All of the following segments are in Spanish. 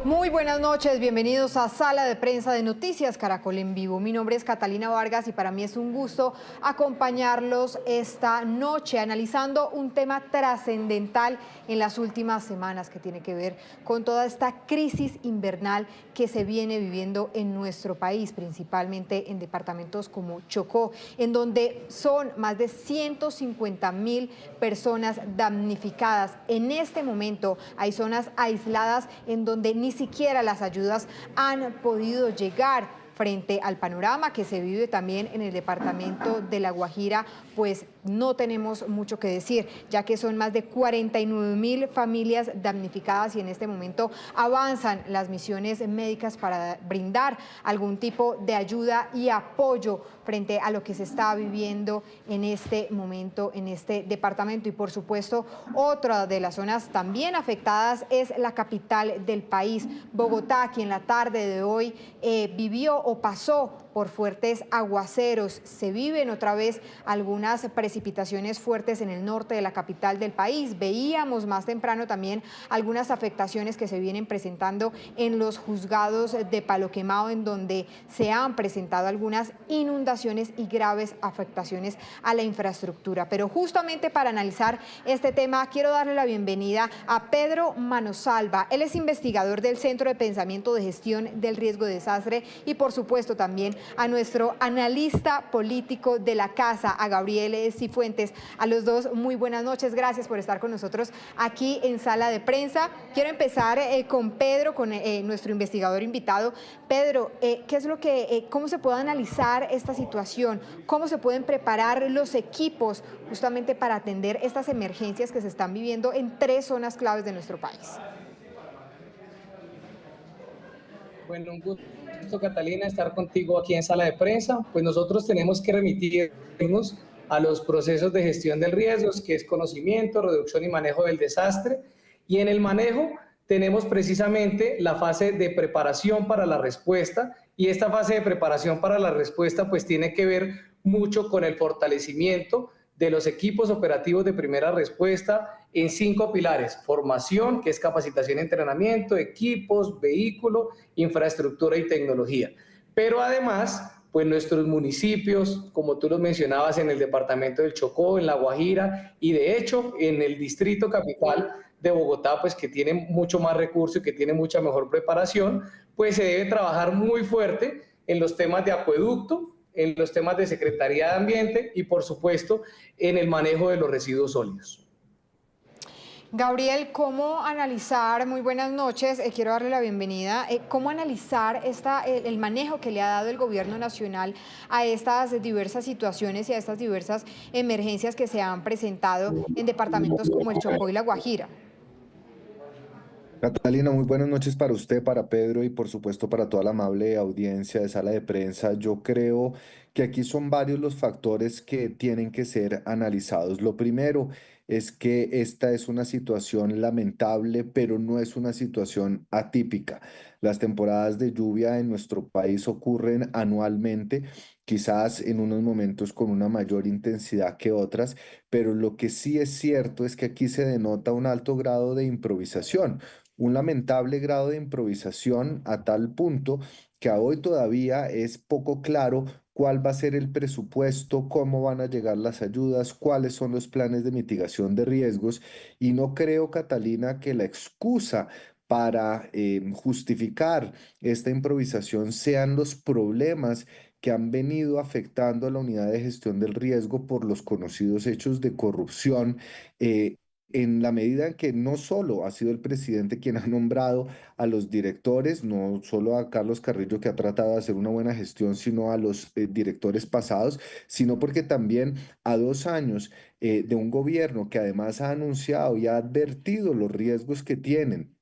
Muy buenas noches, bienvenidos a Sala de Prensa de Noticias Caracol en Vivo. Mi nombre es Catalina Vargas y para mí es un gusto acompañarlos esta noche analizando un tema trascendental en las últimas semanas que tiene que ver con toda esta crisis invernal que se viene viviendo en nuestro país, principalmente en departamentos como Chocó, en donde son más de 150.000 personas damnificadas. En este momento hay zonas aisladas en donde ni siquiera las ayudas han podido llegar. Frente al panorama que se vive también en el departamento de La Guajira, pues no tenemos mucho que decir, ya que son más de 49.000 familias damnificadas y en este momento avanzan las misiones médicas para brindar algún tipo de ayuda y apoyo frente a lo que se está viviendo en este momento en este departamento. Y por supuesto, otra de las zonas también afectadas es la capital del país, Bogotá, quien la tarde de hoy vivió o pasó por fuertes aguaceros. Se viven otra vez algunas precipitaciones fuertes en el norte de la capital del país. Veíamos más temprano también algunas afectaciones que se vienen presentando en los juzgados de Palo Quemado, en donde se han presentado algunas inundaciones y graves afectaciones a la infraestructura. Pero justamente para analizar este tema, quiero darle la bienvenida a Pedro Manosalva. Él es investigador del Centro de Pensamiento de Gestión del Riesgo de Desastre y por supuesto también a nuestro analista político de la casa, a Gabriel Cifuentes. A los dos, muy buenas noches. Gracias por estar con nosotros aquí en Sala de Prensa. Quiero empezar con Pedro, con nuestro investigador invitado. Pedro, ¿qué es lo que, cómo se puede analizar esta situación? ¿Cómo se pueden preparar los equipos justamente para atender estas emergencias que se están viviendo en tres zonas claves de nuestro país? Bueno, un gusto, Catalina, estar contigo aquí en Sala de Prensa. Pues nosotros tenemos que remitirnos a los procesos de gestión del riesgo, que es conocimiento, reducción y manejo del desastre. Y en el manejo tenemos precisamente la fase de preparación para la respuesta. Y esta fase de preparación para la respuesta pues tiene que ver mucho con el fortalecimiento de los equipos operativos de primera respuesta en 5 pilares: formación, que es capacitación y entrenamiento, equipos, vehículo, infraestructura y tecnología. Pero además, pues nuestros municipios, como tú los mencionabas, en el departamento del Chocó, en La Guajira y de hecho en el distrito capital de Bogotá, pues que tiene mucho más recursos y que tiene mucha mejor preparación, pues se debe trabajar muy fuerte en los temas de acueducto, en los temas de Secretaría de Ambiente y por supuesto en el manejo de los residuos sólidos. Gabriel, ¿cómo analizar, muy buenas noches, quiero darle la bienvenida, cómo analizar el manejo que le ha dado el gobierno nacional a estas diversas situaciones y a estas diversas emergencias que se han presentado en departamentos como el Chocó y La Guajira? Catalina, muy buenas noches para usted, para Pedro y por supuesto para toda la amable audiencia de Sala de Prensa. Yo creo que aquí son varios los factores que tienen que ser analizados. Lo primero es que esta es una situación lamentable, pero no es una situación atípica. Las temporadas de lluvia en nuestro país ocurren anualmente, quizás en unos momentos con una mayor intensidad que otras, pero lo que sí es cierto es que aquí se denota un alto grado de improvisación, un lamentable grado de improvisación a tal punto que a hoy todavía es poco claro cuál va a ser el presupuesto, cómo van a llegar las ayudas, cuáles son los planes de mitigación de riesgos. Y no creo, Catalina, que la excusa para justificar esta improvisación sean los problemas que han venido afectando a la unidad de gestión del riesgo por los conocidos hechos de corrupción, en la medida en que no solo ha sido el presidente quien ha nombrado a los directores, no solo a Carlos Carrillo, que ha tratado de hacer una buena gestión, sino a los directores pasados, sino porque también a 2 años de un gobierno que además ha anunciado y ha advertido los riesgos que tienen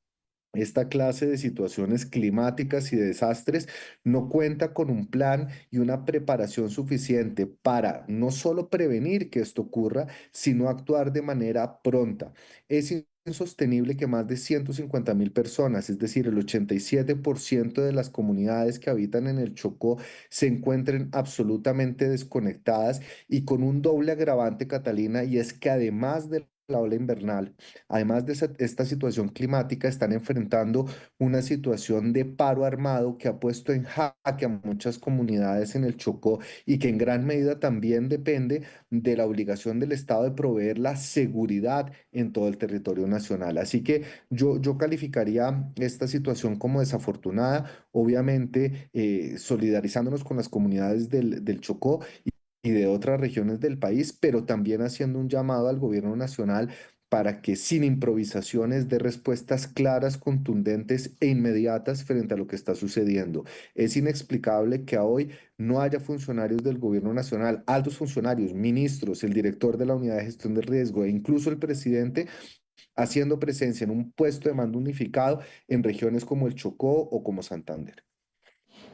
esta clase de situaciones climáticas y de desastres, no cuenta con un plan y una preparación suficiente para no solo prevenir que esto ocurra, sino actuar de manera pronta. Es insostenible que más de 150.000 personas, es decir, el 87% de las comunidades que habitan en el Chocó, se encuentren absolutamente desconectadas y con un doble agravante, Catalina, y es que además de la ola invernal, además de esta situación climática, están enfrentando una situación de paro armado que ha puesto en jaque a muchas comunidades en el Chocó y que en gran medida también depende de la obligación del Estado de proveer la seguridad en todo el territorio nacional. Así que yo calificaría esta situación como desafortunada, obviamente solidarizándonos con las comunidades del Chocó y de otras regiones del país, pero también haciendo un llamado al gobierno nacional para que sin improvisaciones dé respuestas claras, contundentes e inmediatas frente a lo que está sucediendo. Es inexplicable que a hoy no haya funcionarios del gobierno nacional, altos funcionarios, ministros, el director de la unidad de gestión de riesgo e incluso el presidente haciendo presencia en un puesto de mando unificado en regiones como el Chocó o como Santander.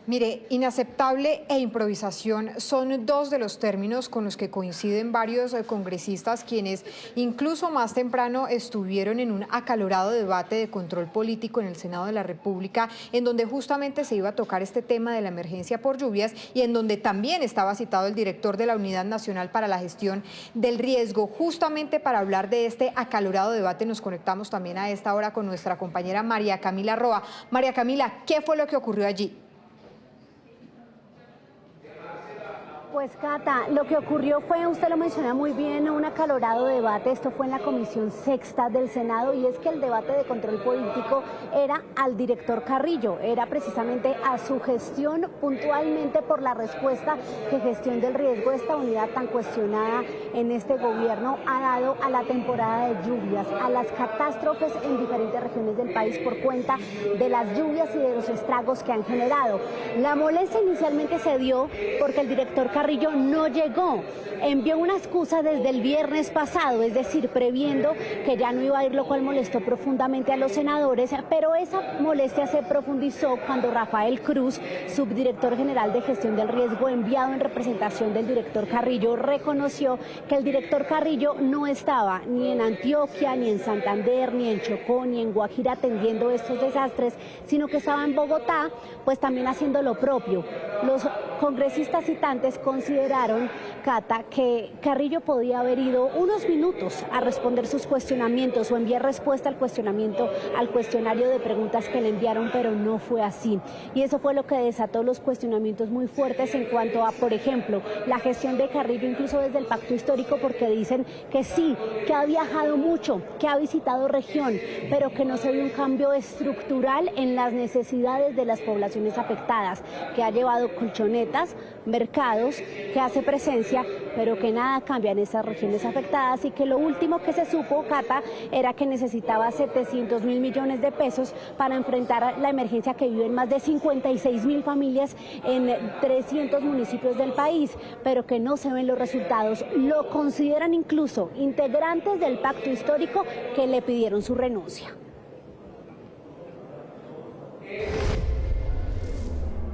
Mire, inaceptable e improvisación son dos de los términos con los que coinciden varios congresistas quienes incluso más temprano estuvieron en un acalorado debate de control político en el Senado de la República, en donde justamente se iba a tocar este tema de la emergencia por lluvias y en donde también estaba citado el director de la Unidad Nacional para la Gestión del Riesgo. Justamente para hablar de este acalorado debate nos conectamos también a esta hora con nuestra compañera María Camila Roa. María Camila, ¿qué fue lo que ocurrió allí? Pues Cata, lo que ocurrió fue, usted lo menciona muy bien, un acalorado debate. Esto fue en la Comisión Sexta del Senado y es que el debate de control político era al director Carrillo, era precisamente a su gestión, puntualmente por la respuesta que Gestión del Riesgo, esta unidad tan cuestionada en este gobierno, ha dado a la temporada de lluvias, a las catástrofes en diferentes regiones del país por cuenta de las lluvias y de los estragos que han generado. La molestia inicialmente se dio porque el director Carrillo no llegó, envió una excusa desde el viernes pasado, es decir, previendo que ya no iba a ir, lo cual molestó profundamente a los senadores, pero esa molestia se profundizó cuando Rafael Cruz, subdirector general de Gestión del Riesgo, enviado en representación del director Carrillo, reconoció que el director Carrillo no estaba ni en Antioquia, ni en Santander, ni en Chocó, ni en Guajira atendiendo estos desastres, sino que estaba en Bogotá, pues también haciendo lo propio. Los congresistas citantes consideraron, Cata, que Carrillo podía haber ido unos minutos a responder sus cuestionamientos o enviar respuesta al cuestionario de preguntas que le enviaron, pero no fue así. Y eso fue lo que desató los cuestionamientos muy fuertes en cuanto a, por ejemplo, la gestión de Carrillo, incluso desde el Pacto Histórico, porque dicen que sí, que ha viajado mucho, que ha visitado región, pero que no se ve un cambio estructural en las necesidades de las poblaciones afectadas, que ha llevado colchonetas, mercados, que hace presencia, pero que nada cambia en esas regiones afectadas y que lo último que se supo, Cata, era que necesitaba 700.000 millones de pesos para enfrentar la emergencia que viven más de 56.000 familias en 300 municipios del país, pero que no se ven los resultados. Lo consideran incluso integrantes del Pacto Histórico que le pidieron su renuncia.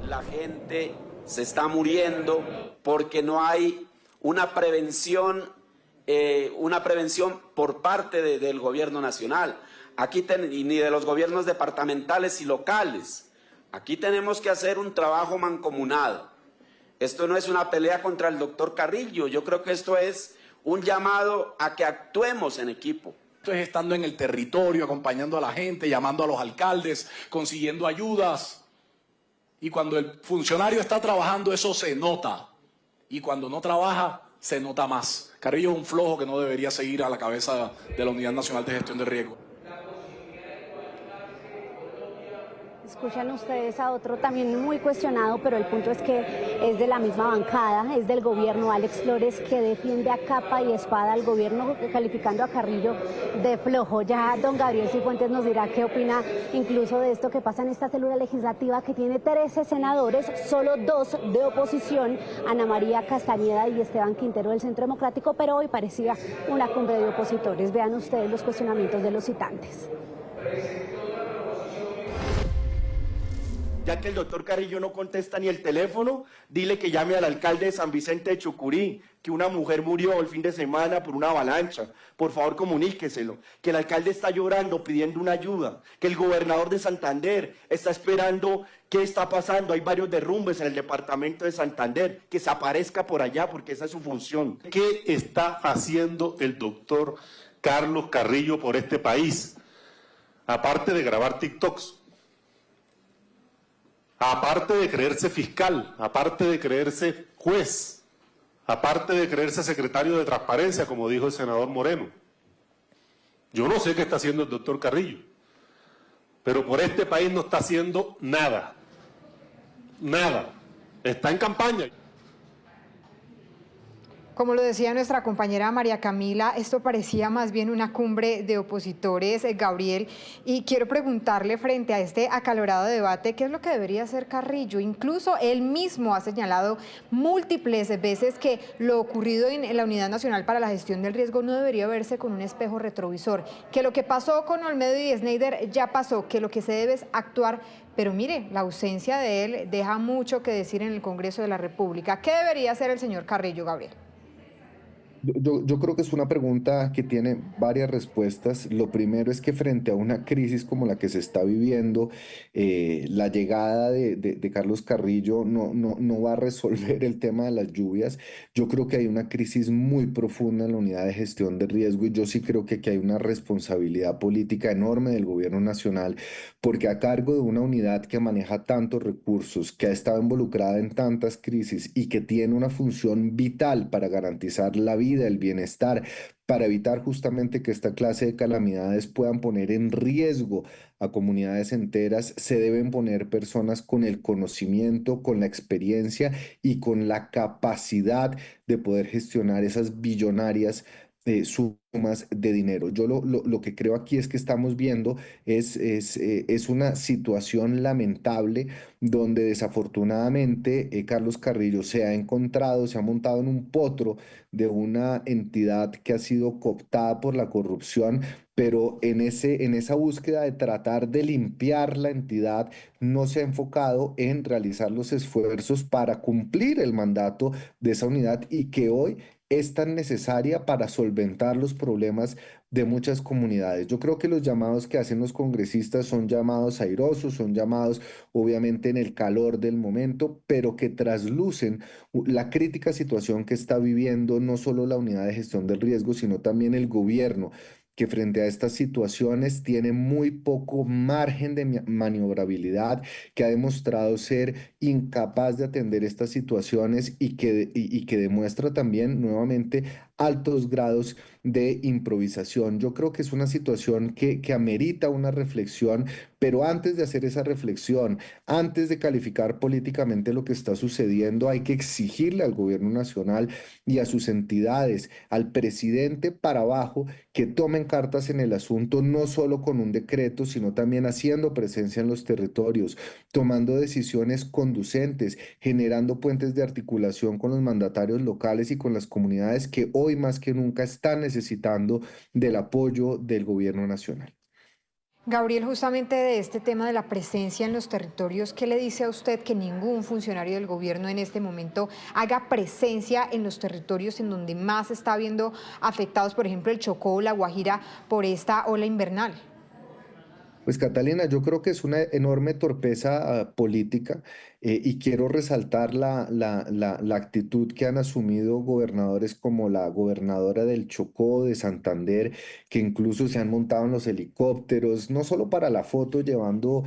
La gente se está muriendo porque no hay una prevención por parte del gobierno nacional, ni de los gobiernos departamentales y locales. Aquí tenemos que hacer un trabajo mancomunado. Esto no es una pelea contra el doctor Carrillo, yo creo que esto es un llamado a que actuemos en equipo. Esto es estando en el territorio, acompañando a la gente, llamando a los alcaldes, consiguiendo ayudas. Y cuando el funcionario está trabajando, eso se nota. Y cuando no trabaja, se nota más. Carrillo es un flojo que no debería seguir a la cabeza de la Unidad Nacional de Gestión de Riesgo. Escuchan ustedes a otro también muy cuestionado, pero el punto es que es de la misma bancada, es del gobierno, Alex Flores, que defiende a capa y espada al gobierno, calificando a Carrillo de flojo. Ya don Gabriel Cifuentes nos dirá qué opina incluso de esto que pasa en esta célula legislativa que tiene 13 senadores, solo 2 de oposición, Ana María Castañeda y Esteban Quintero del Centro Democrático, pero hoy parecía una cumbre de opositores. Vean ustedes los cuestionamientos de los citantes. Ya que el doctor Carrillo no contesta ni el teléfono, dile que llame al alcalde de San Vicente de Chucurí, que una mujer murió el fin de semana por una avalancha. Por favor, comuníqueselo. Que el alcalde está llorando, pidiendo una ayuda. Que el gobernador de Santander está esperando qué está pasando. Hay varios derrumbes en el departamento de Santander. Que se aparezca por allá, porque esa es su función. ¿Qué está haciendo el doctor Carlos Carrillo por este país, aparte de grabar TikToks, aparte de creerse fiscal, aparte de creerse juez, aparte de creerse secretario de Transparencia, como dijo el senador Moreno. Yo no sé qué está haciendo el doctor Carrillo, pero por este país no está haciendo nada, nada. Está en campaña. Como lo decía nuestra compañera María Camila, esto parecía más bien una cumbre de opositores, Gabriel, y quiero preguntarle frente a este acalorado debate, ¿qué es lo que debería hacer Carrillo? Incluso él mismo ha señalado múltiples veces que lo ocurrido en la Unidad Nacional para la Gestión del Riesgo no debería verse con un espejo retrovisor, que lo que pasó con Olmedo y Schneider ya pasó, que lo que se debe es actuar. Pero mire, la ausencia de él deja mucho que decir en el Congreso de la República. ¿Qué debería hacer el señor Carrillo, Gabriel? Yo creo que es una pregunta que tiene varias respuestas. Lo primero es que frente a una crisis como la que se está viviendo, la llegada de Carlos Carrillo no va a resolver el tema de las lluvias. Yo creo que hay una crisis muy profunda en la unidad de gestión de riesgo y yo sí creo que aquí hay una responsabilidad política enorme del gobierno nacional, porque a cargo de una unidad que maneja tantos recursos, que ha estado involucrada en tantas crisis y que tiene una función vital para garantizar la vida, el bienestar, para evitar justamente que esta clase de calamidades puedan poner en riesgo a comunidades enteras, se deben poner personas con el conocimiento, con la experiencia y con la capacidad de poder gestionar esas billonarias sumas de dinero. Yo lo que creo aquí es que estamos viendo es una situación lamentable donde desafortunadamente Carlos Carrillo se ha encontrado, se ha montado en un potro de una entidad que ha sido cooptada por la corrupción, pero en esa búsqueda de tratar de limpiar la entidad no se ha enfocado en realizar los esfuerzos para cumplir el mandato de esa unidad y que hoy es tan necesaria para solventar los problemas de muchas comunidades. Yo creo que los llamados que hacen los congresistas son llamados airosos, son llamados obviamente en el calor del momento, pero que traslucen la crítica situación que está viviendo no solo la unidad de gestión del riesgo, sino también el gobierno, que frente a estas situaciones tiene muy poco margen de maniobrabilidad, que ha demostrado ser incapaz de atender estas situaciones y que demuestra también nuevamente altos grados de improvisación. Yo creo que es una situación que amerita una reflexión, pero antes de hacer esa reflexión, antes de calificar políticamente lo que está sucediendo, hay que exigirle al gobierno nacional y a sus entidades, al presidente para abajo, que tomen cartas en el asunto, no solo con un decreto, sino también haciendo presencia en los territorios, tomando decisiones conducentes, generando puentes de articulación con los mandatarios locales y con las comunidades que hoy más que nunca están necesitando del apoyo del gobierno nacional. Gabriel, justamente de este tema de la presencia en los territorios, ¿qué le dice a usted que ningún funcionario del gobierno en este momento haga presencia en los territorios en donde más se está viendo afectados, por ejemplo, el Chocó o la Guajira, por esta ola invernal? Pues Catalina, yo creo que es una enorme torpeza política y quiero resaltar la actitud que han asumido gobernadores como la gobernadora del Chocó, de Santander, que incluso se han montado en los helicópteros, no solo para la foto llevando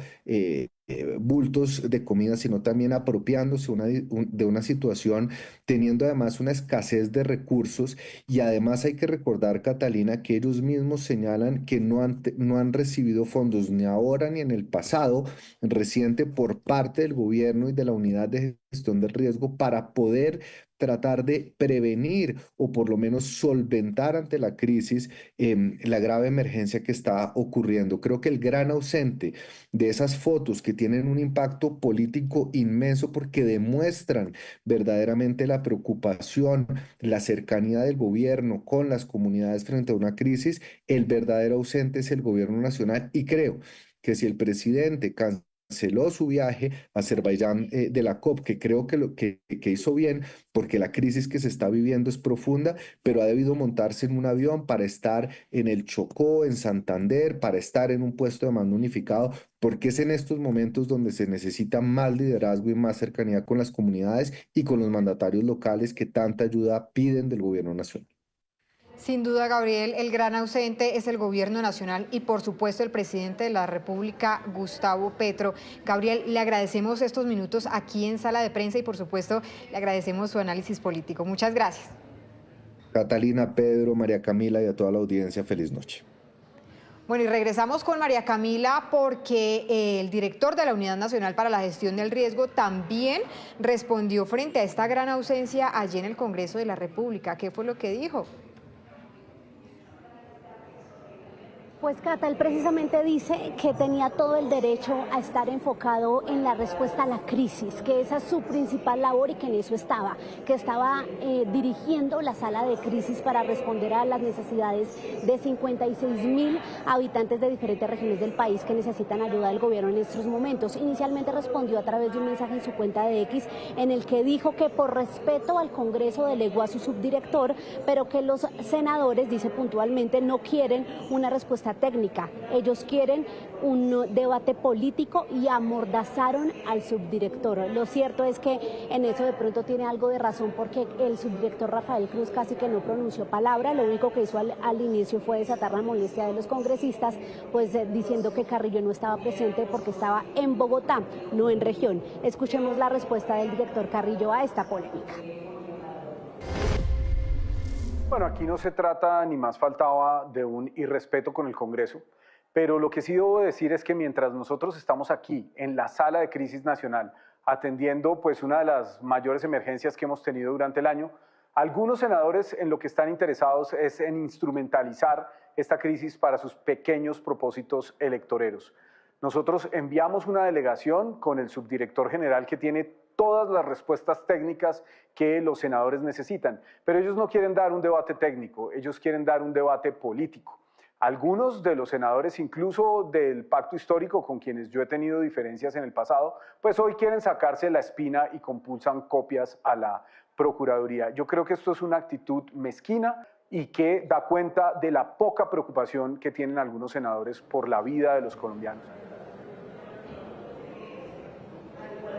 bultos de comida, sino también apropiándose de una situación, teniendo además una escasez de recursos y además hay que recordar, Catalina, que ellos mismos señalan que no han recibido fondos ni ahora ni en el pasado reciente por parte del gobierno y de la unidad de gestión del riesgo para poder tratar de prevenir o por lo menos solventar ante la crisis la grave emergencia que está ocurriendo. Creo que el gran ausente de esas fotos que tienen un impacto político inmenso porque demuestran verdaderamente la preocupación, la cercanía del gobierno con las comunidades frente a una crisis, el verdadero ausente es el gobierno nacional y creo que si el presidente canceló su viaje a Azerbaiyán de la COP, que creo que hizo bien, porque la crisis que se está viviendo es profunda, pero ha debido montarse en un avión para estar en el Chocó, en Santander, para estar en un puesto de mando unificado, porque es en estos momentos donde se necesita más liderazgo y más cercanía con las comunidades y con los mandatarios locales que tanta ayuda piden del gobierno nacional. Sin duda, Gabriel, el gran ausente es el gobierno nacional y por supuesto el presidente de la República, Gustavo Petro. Gabriel, le agradecemos estos minutos aquí en Sala de Prensa y por supuesto le agradecemos su análisis político. Muchas gracias. Catalina, Pedro, María Camila y a toda la audiencia, feliz noche. Bueno, y regresamos con María Camila porque el director de la Unidad Nacional para la Gestión del Riesgo también respondió frente a esta gran ausencia allí en el Congreso de la República. ¿Qué fue lo que dijo? Pues Cata, él precisamente dice que tenía todo el derecho a estar enfocado en la respuesta a la crisis, que esa es su principal labor y que en eso estaba, que estaba dirigiendo la sala de crisis para responder a las necesidades de 56.000 habitantes de diferentes regiones del país que necesitan ayuda del gobierno en estos momentos. Inicialmente respondió a través de un mensaje en su cuenta de X en el que dijo que por respeto al Congreso delegó a su subdirector, pero que los senadores, dice puntualmente, no quieren una respuesta técnica, ellos quieren un debate político y amordazaron al subdirector. Lo cierto es que en eso de pronto tiene algo de razón porque el subdirector Rafael Cruz casi que no pronunció palabra, lo único que hizo al inicio fue desatar la molestia de los congresistas, pues diciendo que Carrillo no estaba presente porque estaba en Bogotá, no en región. Escuchemos la respuesta del director Carrillo a esta polémica. Bueno, aquí no se trata, ni más faltaba, de un irrespeto con el Congreso, pero lo que sí debo decir es que mientras nosotros estamos aquí, en la Sala de Crisis Nacional, atendiendo pues una de las mayores emergencias que hemos tenido durante el año, algunos senadores en lo que están interesados es en instrumentalizar esta crisis para sus pequeños propósitos electoreros. Nosotros enviamos una delegación con el subdirector general que tiene todas las respuestas técnicas que los senadores necesitan, pero ellos no quieren dar un debate técnico, ellos quieren dar un debate político. Algunos de los senadores, incluso del pacto histórico con quienes yo he tenido diferencias en el pasado, pues hoy quieren sacarse la espina y compulsan copias a la Procuraduría. Yo creo que esto es una actitud mezquina y que da cuenta de la poca preocupación que tienen algunos senadores por la vida de los colombianos.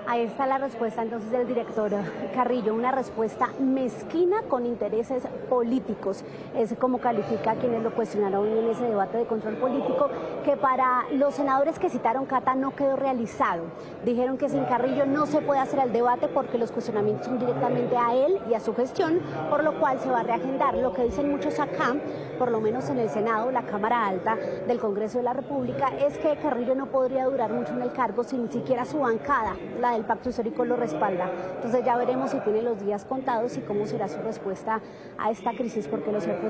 Ahí está la respuesta entonces del director Carrillo, una respuesta mezquina con intereses políticos. Es como califica quienes lo cuestionaron en ese debate de control político, que para los senadores que citaron, Cata, no quedó realizado. Dijeron que sin Carrillo no se puede hacer el debate porque los cuestionamientos son directamente a él y a su gestión, por lo cual se va a reagendar. Lo que dicen muchos acá, por lo menos en el Senado, la Cámara Alta del Congreso de la República, es que Carrillo no podría durar mucho en el cargo si ni siquiera su bancada, la del pacto histórico, lo respalda. Entonces ya veremos si tiene los días contados y cómo será su respuesta a esta crisis, porque lo cierto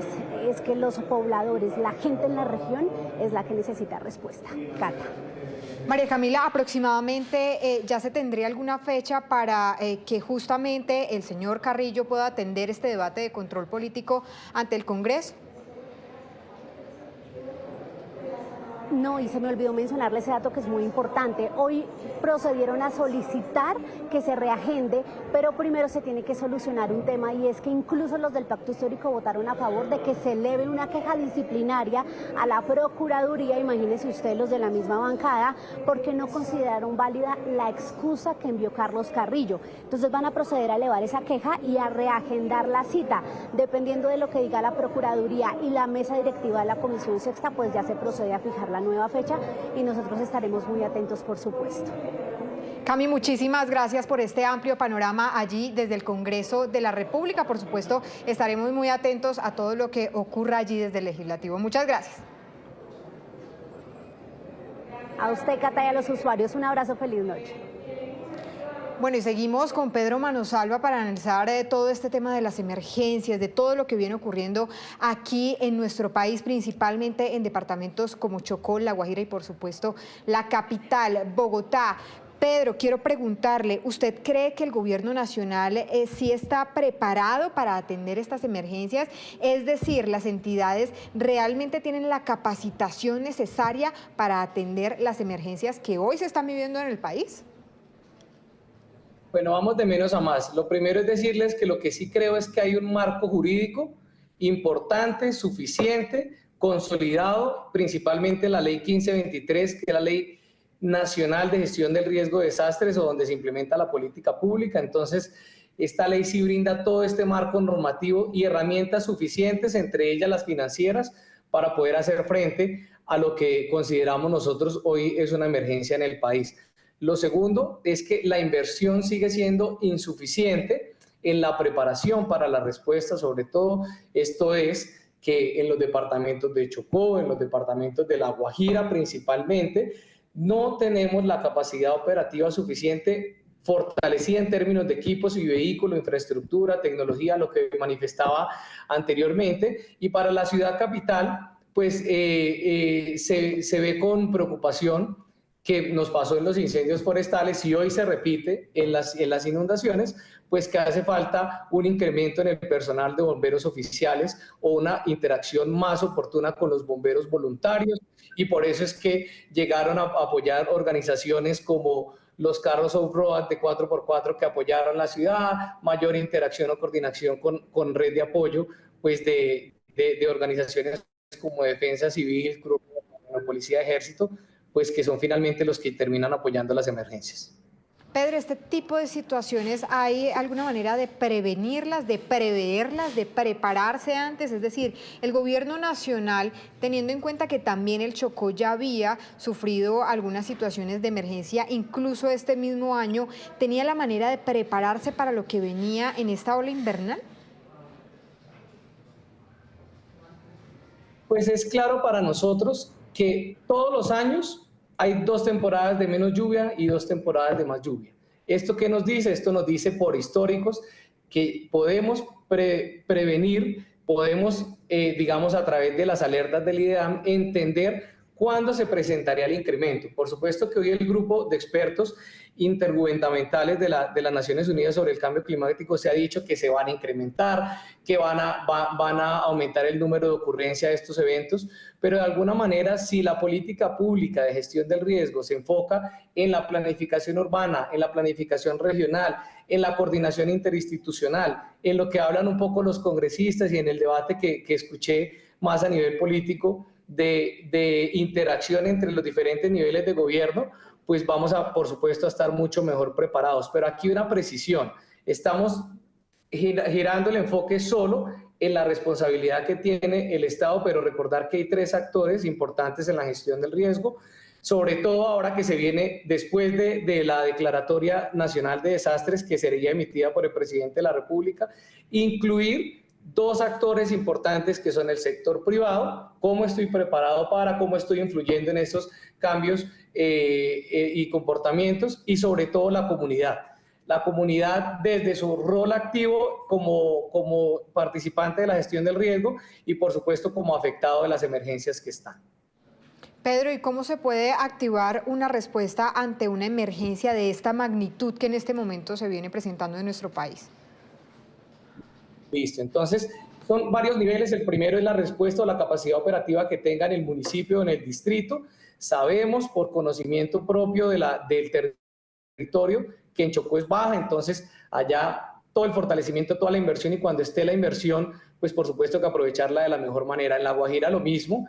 es que los pobladores, la gente en la región es la que necesita respuesta. Cata. María Camila, aproximadamente ya se tendría alguna fecha para que justamente el señor Carrillo pueda atender este debate de control político ante el Congreso. No, y se me olvidó mencionarle ese dato que es muy importante. Hoy procedieron a solicitar que se reagende, pero primero se tiene que solucionar un tema, y es que incluso los del pacto histórico votaron a favor de que se eleve una queja disciplinaria a la Procuraduría, imagínense ustedes, los de la misma bancada, porque no consideraron válida la excusa que envió Carlos Carrillo. Entonces van a proceder a elevar esa queja y a reagendar la cita. Dependiendo de lo que diga la Procuraduría y la mesa directiva de la Comisión Sexta, pues ya se procede a fijar la nueva fecha y nosotros estaremos muy atentos, por supuesto. Cami, muchísimas gracias por este amplio panorama allí desde el Congreso de la República. Por supuesto, estaremos muy atentos a todo lo que ocurra allí desde el Legislativo. Muchas gracias. A usted, Cata, y a los usuarios, un abrazo, feliz noche. Bueno, y seguimos con Pedro Manosalva para analizar todo este tema de las emergencias, de todo lo que viene ocurriendo aquí en nuestro país, principalmente en departamentos como Chocó, La Guajira y, por supuesto, la capital, Bogotá. Pedro, quiero preguntarle, ¿usted cree que el gobierno nacional sí está preparado para atender estas emergencias? Es decir, ¿las entidades realmente tienen la capacitación necesaria para atender las emergencias que hoy se están viviendo en el país? Bueno, vamos de menos a más. Lo primero es decirles que lo que sí creo es que hay un marco jurídico importante, suficiente, consolidado, principalmente la Ley 1523, que es la Ley Nacional de Gestión del Riesgo de Desastres, o donde se implementa la política pública. Entonces, Esta ley sí brinda todo este marco normativo y herramientas suficientes, entre ellas las financieras, para poder hacer frente a lo que consideramos nosotros hoy es una emergencia en el país. Lo segundo es que la inversión sigue siendo insuficiente en la preparación para la respuesta, sobre todo esto es que en los departamentos de Chocó, en los departamentos de La Guajira principalmente, no tenemos la capacidad operativa suficiente fortalecida en términos de equipos y vehículos, infraestructura, tecnología, lo que manifestaba anteriormente. Y para la ciudad capital, pues se ve con preocupación que nos pasó en los incendios forestales y hoy se repite en las inundaciones, pues que hace falta un incremento en el personal de bomberos oficiales o una interacción más oportuna con los bomberos voluntarios, y por eso es que llegaron a apoyar organizaciones como los carros off-road de 4x4 que apoyaron la ciudad, mayor interacción o coordinación con red de apoyo pues de organizaciones como Defensa Civil, Cruz Roja, Policía, Ejército, pues que son finalmente los que terminan apoyando las emergencias. Pedro, ¿este tipo de situaciones hay alguna manera de prevenirlas, de preverlas, de prepararse antes? Es decir, el gobierno nacional, teniendo en cuenta que también el Chocó ya había sufrido algunas situaciones de emergencia, incluso este mismo año, ¿tenía la manera de prepararse para lo que venía en esta ola invernal? Pues es claro para nosotros que todos los años hay 2 temporadas de menos lluvia y 2 temporadas de más lluvia. ¿Esto qué nos dice? Esto nos dice por históricos que podemos prevenir, podemos, digamos, a través de las alertas del IDEAM, entender cuándo se presentaría el incremento. Por supuesto que hoy el grupo de expertos intergubernamentales de las Naciones Unidas sobre el cambio climático se ha dicho que se van a incrementar, que van a aumentar el número de ocurrencia de estos eventos, pero de alguna manera si la política pública de gestión del riesgo se enfoca en la planificación urbana, en la planificación regional, en la coordinación interinstitucional, en lo que hablan un poco los congresistas y en el debate que escuché más a nivel político de interacción entre los diferentes niveles de gobierno, pues vamos a, por supuesto, a estar mucho mejor preparados. Pero aquí una precisión, estamos girando el enfoque solo en la responsabilidad que tiene el Estado, pero recordar que hay 3 actores importantes en la gestión del riesgo, sobre todo ahora que se viene después de la Declaratoria Nacional de Desastres que sería emitida por el Presidente de la República, incluir 2 actores importantes que son el sector privado, cómo estoy preparado para, cómo estoy influyendo en esos cambios y comportamientos, y sobre todo la comunidad. La comunidad desde su rol activo como participante de la gestión del riesgo y por supuesto como afectado de las emergencias que están. Pedro, ¿y cómo se puede activar una respuesta ante una emergencia de esta magnitud que en este momento se viene presentando en nuestro país? Listo, entonces son varios niveles. El primero es la respuesta o la capacidad operativa que tenga en el municipio o en el distrito. Sabemos por conocimiento propio del territorio que en Chocó es baja, entonces allá todo el fortalecimiento, toda la inversión, y cuando esté la inversión, pues por supuesto que aprovecharla de la mejor manera. En La Guajira lo mismo.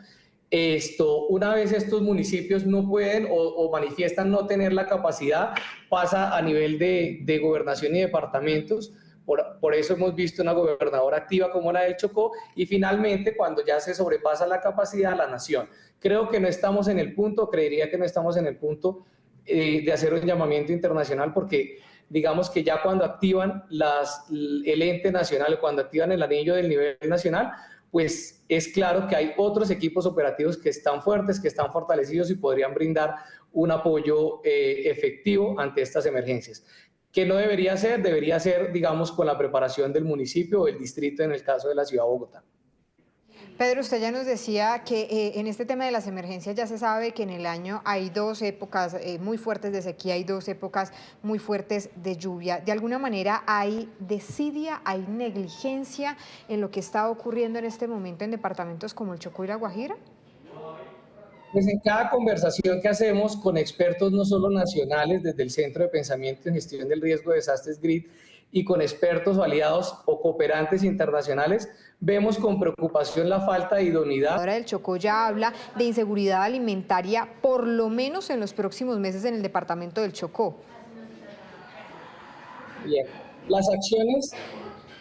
Una vez estos municipios no pueden o manifiestan no tener la capacidad, pasa a nivel de gobernación y departamentos. Por eso hemos visto una gobernadora activa como la del Chocó, y finalmente cuando ya se sobrepasa la capacidad, la nación. Creo que no estamos en el punto, creería que no estamos en el punto de hacer un llamamiento internacional, porque digamos que ya cuando activan el ente nacional, cuando activan el anillo del nivel nacional, pues es claro que hay otros equipos operativos que están fuertes, que están fortalecidos y podrían brindar un apoyo efectivo ante estas emergencias. ¿Qué no debería ser? Debería ser, digamos, con la preparación del municipio o el distrito en el caso de la ciudad de Bogotá. Pedro, usted ya nos decía que en este tema de las emergencias ya se sabe que en el año hay 2 épocas muy fuertes de sequía, hay 2 épocas muy fuertes de lluvia. De alguna manera hay desidia, hay negligencia en lo que está ocurriendo en este momento en departamentos como el Chocó y La Guajira. Pues en cada conversación que hacemos con expertos no solo nacionales desde el Centro de Pensamiento en Gestión del Riesgo de Desastres GRID y con expertos o aliados o cooperantes internacionales, vemos con preocupación la falta de idoneidad. Ahora el Chocó ya habla de inseguridad alimentaria, por lo menos en los próximos meses en el departamento del Chocó. Bien, Las acciones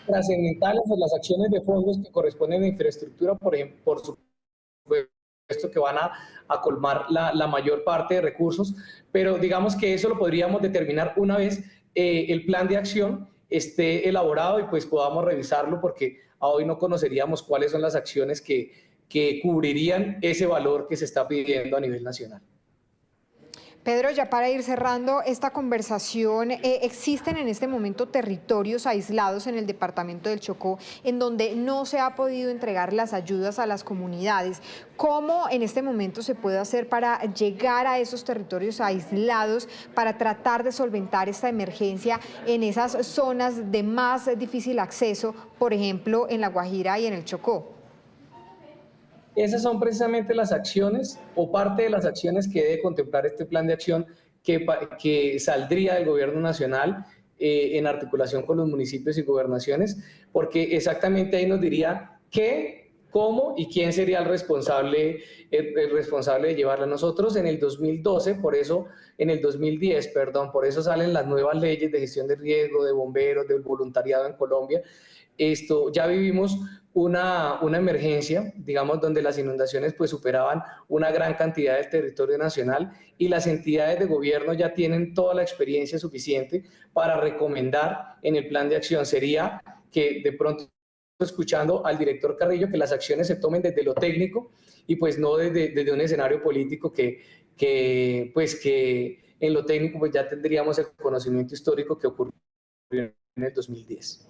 trascendentales o las acciones de fondos que corresponden a infraestructura, por ejemplo, por supuesto que van a colmar la mayor parte de recursos, pero digamos que eso lo podríamos determinar una vez el plan de acción esté elaborado y pues podamos revisarlo, porque a hoy no conoceríamos cuáles son las acciones que cubrirían ese valor que se está pidiendo a nivel nacional. Pedro, ya para ir cerrando esta conversación, ¿existen en este momento territorios aislados en el departamento del Chocó en donde no se ha podido entregar las ayudas a las comunidades? ¿Cómo en este momento se puede hacer para llegar a esos territorios aislados para tratar de solventar esta emergencia en esas zonas de más difícil acceso, por ejemplo, en La Guajira y en el Chocó? Esas son precisamente las acciones o parte de las acciones que debe contemplar este plan de acción que saldría del gobierno nacional en articulación con los municipios y gobernaciones, porque exactamente ahí nos diría qué, cómo y quién sería el responsable de llevarla. Nosotros en el 2012, en el 2010, perdón, por eso salen las nuevas leyes de gestión de riesgo, de bomberos, del voluntariado en Colombia. Ya vivimos una emergencia, digamos, donde las inundaciones pues superaban una gran cantidad del territorio nacional y las entidades de gobierno ya tienen toda la experiencia suficiente para recomendar en el plan de acción. Sería que de pronto, escuchando al director Carrillo, que las acciones se tomen desde lo técnico y pues no desde un escenario político que en lo técnico pues ya tendríamos el conocimiento histórico que ocurrió en el 2010.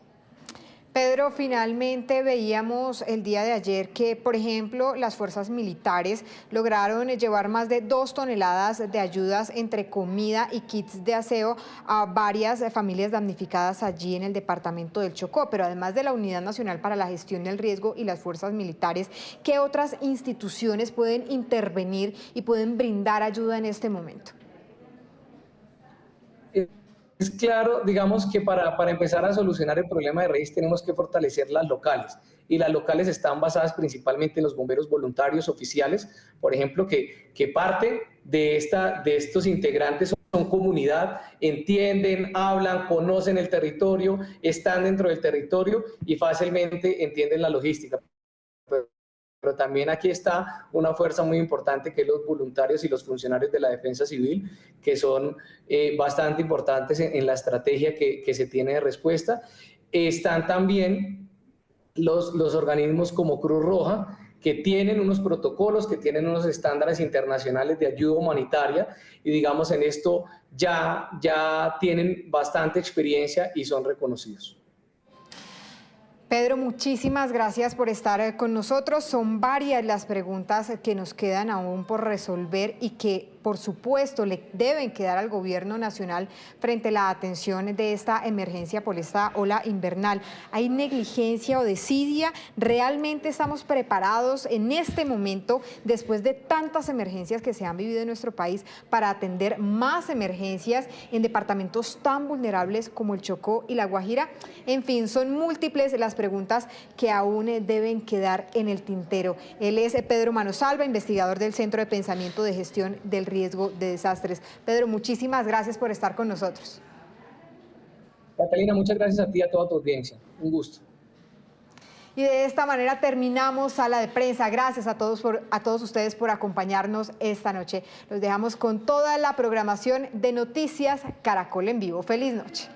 Pedro, finalmente veíamos el día de ayer que, por ejemplo, las fuerzas militares lograron llevar más de 2 toneladas de ayudas entre comida y kits de aseo a varias familias damnificadas allí en el departamento del Chocó. Pero además de la Unidad Nacional para la Gestión del Riesgo y las fuerzas militares, ¿qué otras instituciones pueden intervenir y pueden brindar ayuda en este momento? Es claro, digamos que para empezar a solucionar el problema de raíz tenemos que fortalecer las locales, y las locales están basadas principalmente en los bomberos voluntarios oficiales, por ejemplo, que parte de estos integrantes son comunidad, entienden, hablan, conocen el territorio, están dentro del territorio y fácilmente entienden la logística. Pero también aquí está una fuerza muy importante que es los voluntarios y los funcionarios de la defensa civil, que son bastante importantes en la estrategia que se tiene de respuesta. Están también los organismos como Cruz Roja, que tienen unos protocolos, que tienen unos estándares internacionales de ayuda humanitaria y digamos en esto ya tienen bastante experiencia y son reconocidos. Pedro, muchísimas gracias por estar con nosotros. Son varias las preguntas que nos quedan aún por resolver y que, por supuesto, le deben quedar al gobierno nacional frente a la atención de esta emergencia por esta ola invernal. ¿Hay negligencia o desidia? ¿Realmente estamos preparados en este momento, después de tantas emergencias que se han vivido en nuestro país, para atender más emergencias en departamentos tan vulnerables como el Chocó y La Guajira? En fin, son múltiples las preguntas que aún deben quedar en el tintero. Él es Pedro Manosalva, investigador del Centro de Pensamiento de Gestión del Riesgo de Desastres. Pedro, muchísimas gracias por estar con nosotros. Catalina, muchas gracias a ti y a toda tu audiencia. Un gusto. Y de esta manera terminamos Sala de Prensa. Gracias a todos ustedes por acompañarnos esta noche. Los dejamos con toda la programación de Noticias Caracol en Vivo. Feliz noche.